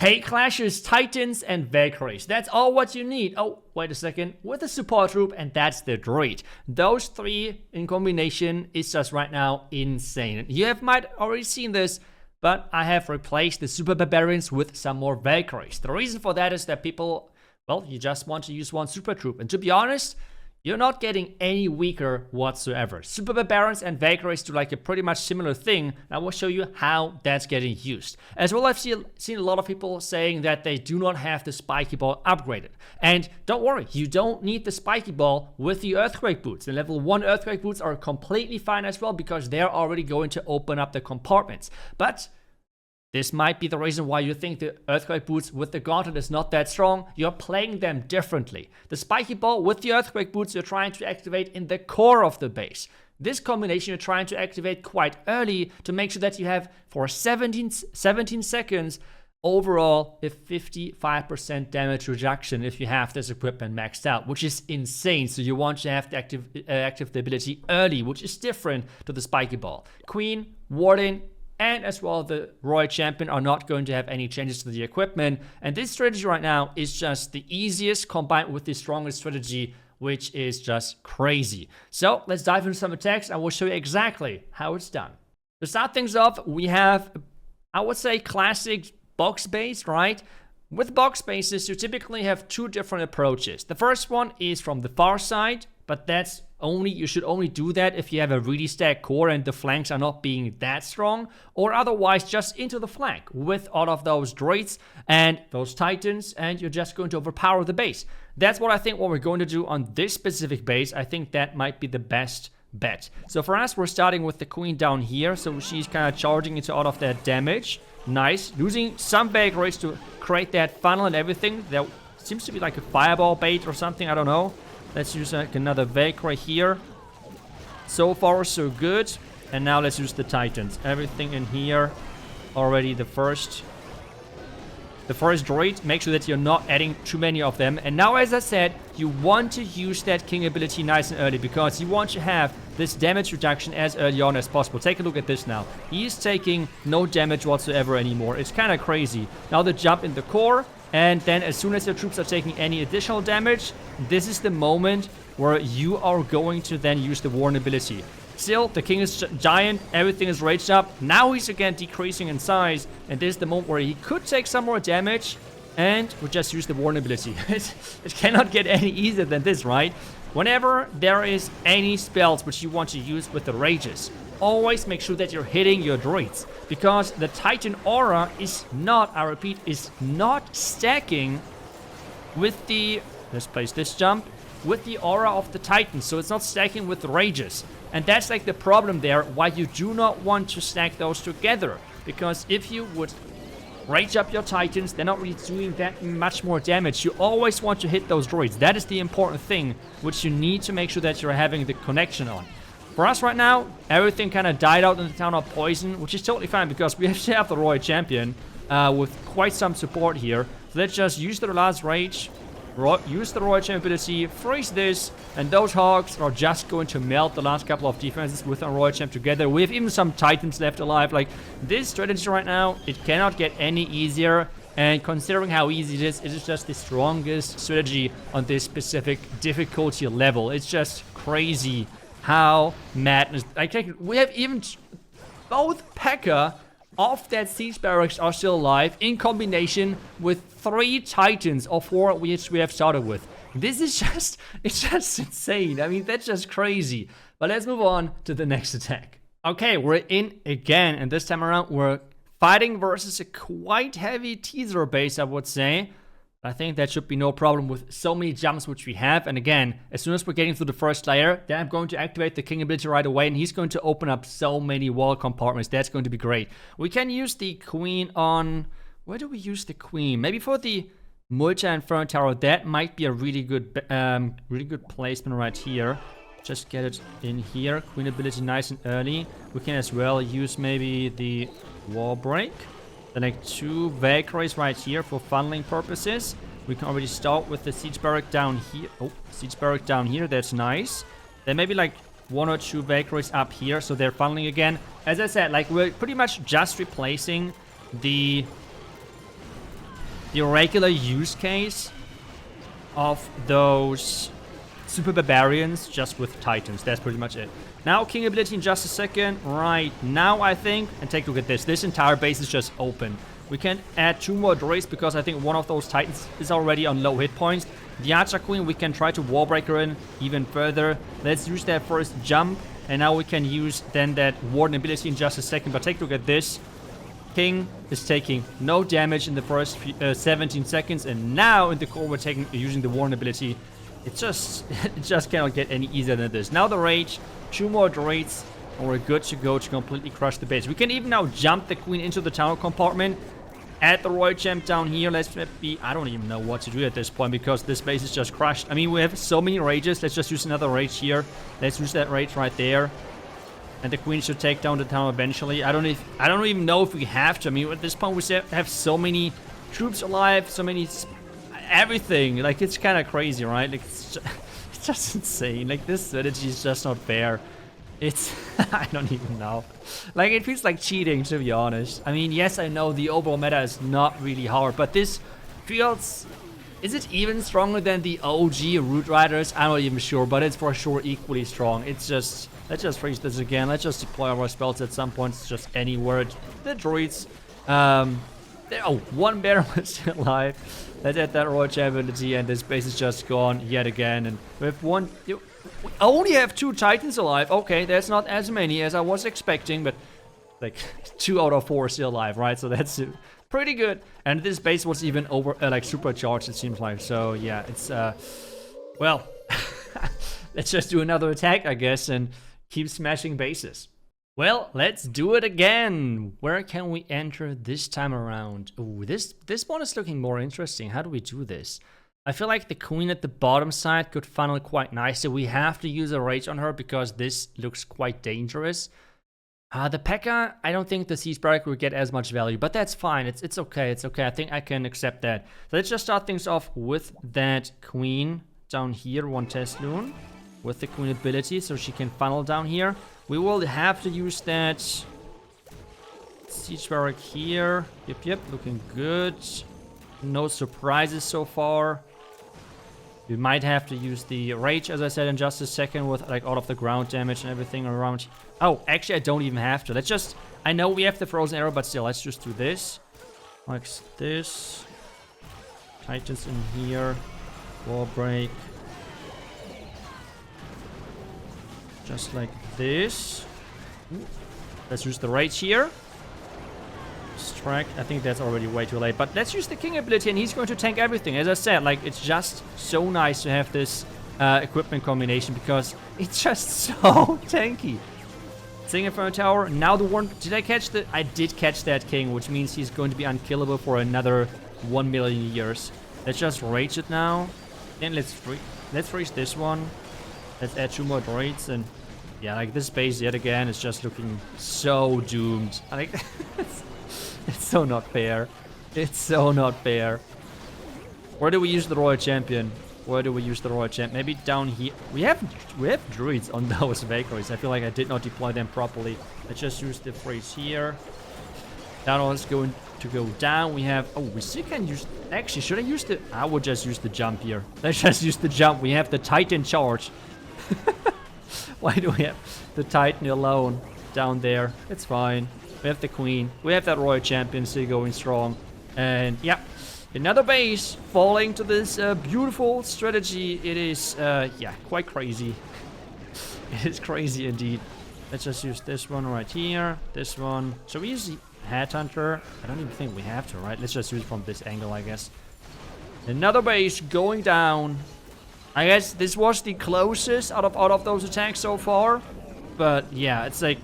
Hey Clashers, Titans and Valkyries, that's all what you need. Oh, wait a second, with a support troop, and that's the Druid. Those three in combination is just right now insane. You might already seen this, but I have replaced the Super Barbarians with some more Valkyries. The reason for that is that people, well, you just want to use one super troop. And to be honest, you're not getting any weaker whatsoever. Super Barbarians and Valkyries do like a pretty much similar thing, and I will show you how that's getting used. As well, I've seen a lot of people saying that they do not have the Spiky Ball upgraded. And don't worry, you don't need the Spiky Ball with the Earthquake Boots. The level 1 Earthquake Boots are completely fine as well, because they're already going to open up the compartments. But this might be the reason why you think the Earthquake Boots with the Gauntlet is not that strong. You're playing them differently. The Spiky Ball with the Earthquake Boots you're trying to activate in the core of the base. This combination you're trying to activate quite early to make sure that you have, for 17 seconds, overall a 55% damage reduction if you have this equipment maxed out, which is insane. So you want to have the active the ability early, which is different to the Spiky Ball. Queen, Warden, and as well the Royal Champion are not going to have any changes to the equipment. And this strategy right now is just the easiest combined with the strongest strategy, which is just crazy. So let's dive into some attacks. I will show you exactly how it's done. To start things off, we have, I would say, classic box base, right? With box bases, you typically have two different approaches. The first one is from the far side, but that's only, you should only do that if you have a really stacked core and the flanks are not being that strong, or otherwise just into the flank with all of those droids and those titans, and you're just going to overpower the base. That's what I think what we're going to do on this specific base. I think that might be the best bet. So for us, we're starting with the queen down here, so she's kind of charging into all of that damage. Nice. Using some Valkyries to create that funnel and everything. There seems to be like a fireball bait or something, I don't know. Let's use like another Valkyrie here. So far, so good. And now let's use the Titans. Everything in here already. The first droid. Make sure that you're not adding too many of them. And now, as I said, you want to use that king ability nice and early, because you want to have this damage reduction as early on as possible. Take a look at this now. He's taking no damage whatsoever anymore. It's kind of crazy. Now the jump in the core. And then as soon as your troops are taking any additional damage, this is the moment where you are going to then use the Warden ability. Still, the king is giant, everything is raged up. Now he's again decreasing in size, and this is the moment where he could take some more damage, and we just use the Warden ability. It cannot get any easier than this, right? Whenever there is any spells which you want to use with the rages, always make sure that you're hitting your droids, because the Titan aura is not, I repeat, is not stacking with the, let's place this jump, with the aura of the Titans, so it's not stacking with the rages. And that's like the problem there, why you do not want to stack those together, because if you would rage up your Titans, they're not really doing that much more damage. You always want to hit those droids. That is the important thing, which you need to make sure that you're having the connection on. For us right now, everything kind of died out in the town of Poison, which is totally fine because we actually have the Royal Champion with quite some support here. So let's just use the last rage, use the Royal Champion ability, freeze this, and those hogs are just going to melt the last couple of defenses with our Royal Champ together. We have even some Titans left alive. Like, this strategy right now, it cannot get any easier. And considering how easy it is just the strongest strategy on this specific difficulty level. It's just crazy how madness. We have even both P.E.K.K.A. of that siege barracks are still alive, in combination with 3 Titans or 4 which we have started with. This is just, it's just insane. I mean, that's just crazy. But let's move on to the next attack. Okay, we're in again, and this time around we're fighting versus a quite heavy teaser base, I would say. I think that should be no problem with so many jumps which we have. And again, as soon as we're getting through the first layer, then I'm going to activate the king ability right away, and he's going to open up so many wall compartments. That's going to be great. We can use the queen on, where do we use the queen? Maybe for the multi-inferno tower. That might be a really good placement right here. Just get it in here. Queen ability nice and early. We can as well use maybe the wall break. Then like 2 Valkyries right here for funneling purposes. We can already start with the siege barrack down here. Oh, siege barrack down here. That's nice. Then maybe like 1 or 2 Valkyries up here, so they're funneling again. As I said, like, we're pretty much just replacing the the regular use case of those super barbarians just with Titans. That's pretty much it. Now king ability in just a second. Right now I think, and take a look at this. This entire base is just open. We can add 2 more droids because I think one of those Titans is already on low hit points. The Archer Queen, we can try to Warbreaker in even further. Let's use that first jump. And now we can use then that Warden ability in just a second. But take a look at this. King is taking no damage in the first 17 seconds. And now in the core we're using the Warden ability. It just cannot get any easier than this. Now the Rage, 2 more droids. And we're good to go to completely crush the base. We can even now jump the Queen into the tower compartment. Add the Royal Champ down here. Let's be... I don't even know what to do at this point because this base is just crushed. I mean, we have so many rages. Let's just use another rage here. Let's use that rage right there. And the Queen should take down the tower eventually. I don't even know if we have to. I mean, at this point, we have so many troops alive. So many... everything. Like, it's kind of crazy, right? Like, it's just insane. Like, this strategy is just not fair. It's... I don't even know. Like, it feels like cheating, to be honest. I mean, yes, I know the overall meta is not really hard, but this feels... Is it even stronger than the OG Root Riders? I'm not even sure, but it's for sure equally strong. It's just... Let's just freeze this again. Let's just deploy our spells at some point. It's just anywhere. The droids... Oh, 1 bear was still alive. Let's add that Royal Champ ability, and this base is just gone yet again. And with one... We only have 2 Titans alive. Okay, that's not as many as I was expecting, but like 2 out of 4 are still alive, right? So that's pretty good. And this base was even like supercharged, it seems like. So yeah, it's well, let's just do another attack, I guess, and keep smashing bases. Well, let's do it again. Where can we enter this time around? Ooh, this one is looking more interesting. How do we do this? I feel like the Queen at the bottom side could funnel quite nicely. We have to use a rage on her because this looks quite dangerous. The P.E.K.K.A, I don't think the Siege Barrack will get as much value, but that's fine. It's okay. It's okay. I think I can accept that. So let's just start things off with that Queen down here, 1 Tesloon, with the Queen ability, so she can funnel down here. We will have to use that Siege Barrack here. Yep, looking good. No surprises so far. We might have to use the rage, as I said, in just a second with like all of the ground damage and everything around. Oh, actually, I don't even have to. Let's just... I know we have the frozen arrow, but still, let's just do this. Like this. Titans in here. Wall break. Just like this. Ooh. Let's use the rage here. Strike. I think that's already way too late. But let's use the King ability, and he's going to tank everything. As I said, like, it's just so nice to have this equipment combination because it's just so tanky. Sing Inferno Tower. Now the one... Did I catch the... I did catch that King, which means he's going to be unkillable for another 1 million years. Let's just rage it now. Then let's freeze this one. Let's add 2 more droids, and... Yeah, like, this base yet again is just looking so doomed. Like... It's so not fair. It's so not fair. Where do we use the Royal Champion? Where do we use the Royal Champ? Maybe down here. We have druids on those Valkyries. I feel like I did not deploy them properly. Let's just use the phrase here. That one is going to go down. We have... Oh, we still can use... Actually, should I use the... I would just use the jump here. Let's just use the jump. We have the Titan charge. Why do we have the Titan alone down there? It's fine. We have the Queen. We have that Royal Champion still going strong. And yeah, another base falling to this beautiful strategy. It is, yeah, quite crazy. It is crazy indeed. Let's just use this one right here. This one. So we use the Headhunter. I don't even think we have to, right? Let's just use it from this angle, I guess. Another base going down. I guess this was the closest out of those attacks so far. But yeah, it's like...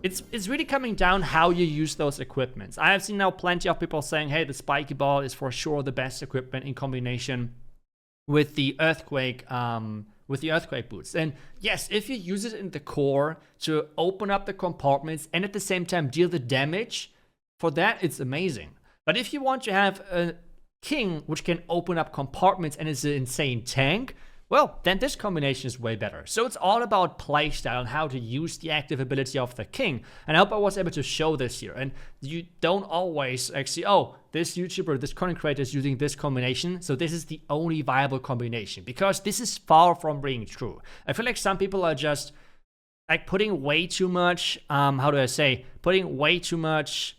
It's really coming down how you use those equipments. I have seen now plenty of people saying, hey, the Spiky Ball is for sure the best equipment in combination with the Earthquake boots. And yes, if you use it in the core to open up the compartments and at the same time deal the damage, for that it's amazing. But if you want to have a King which can open up compartments and is an insane tank, well, then this combination is way better. So it's all about playstyle and how to use the active ability of the king. And I hope I was able to show this here. And you don't always actually, oh, this YouTuber, this content creator is using this combination, so this is the only viable combination. Because this is far from being true. I feel like some people are just like putting way too much, putting way too much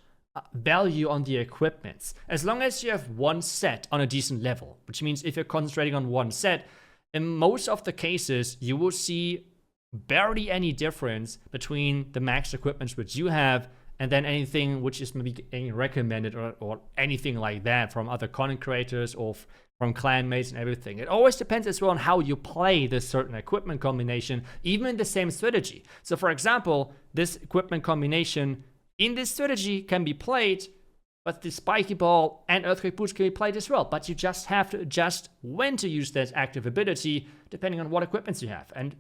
value on the equipments. As long as you have one set on a decent level, which means if you're concentrating on one set, in most of the cases, you will see barely any difference between the max equipments which you have and then anything which is maybe getting recommended or anything like that from other content creators or from clanmates and everything. It always depends as well on how you play this certain equipment combination, even in the same strategy. So for example, this equipment combination in this strategy can be played, but the spiky ball and earthquake boots can be played as well. But you just have to adjust when to use that active ability depending on what equipments you have. And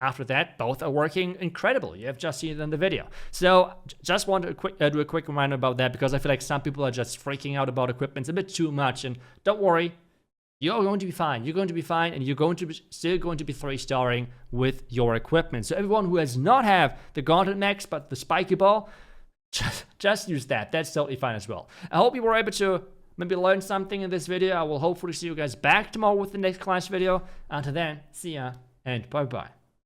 after that, both are working incredible. You have just seen it in the video. So just want to do a quick reminder about that, because I feel like some people are just freaking out about equipments a bit too much. And don't worry, you're going to be fine. You're going to be fine, and you're going to be still going to be 3-starring with your equipment. So everyone who has not have the Gauntlet Max but the spiky ball, just use that. That's totally fine as well. I hope you were able to maybe learn something in this video. I will hopefully see you guys back tomorrow with the next class video. Until then, see ya and bye-bye.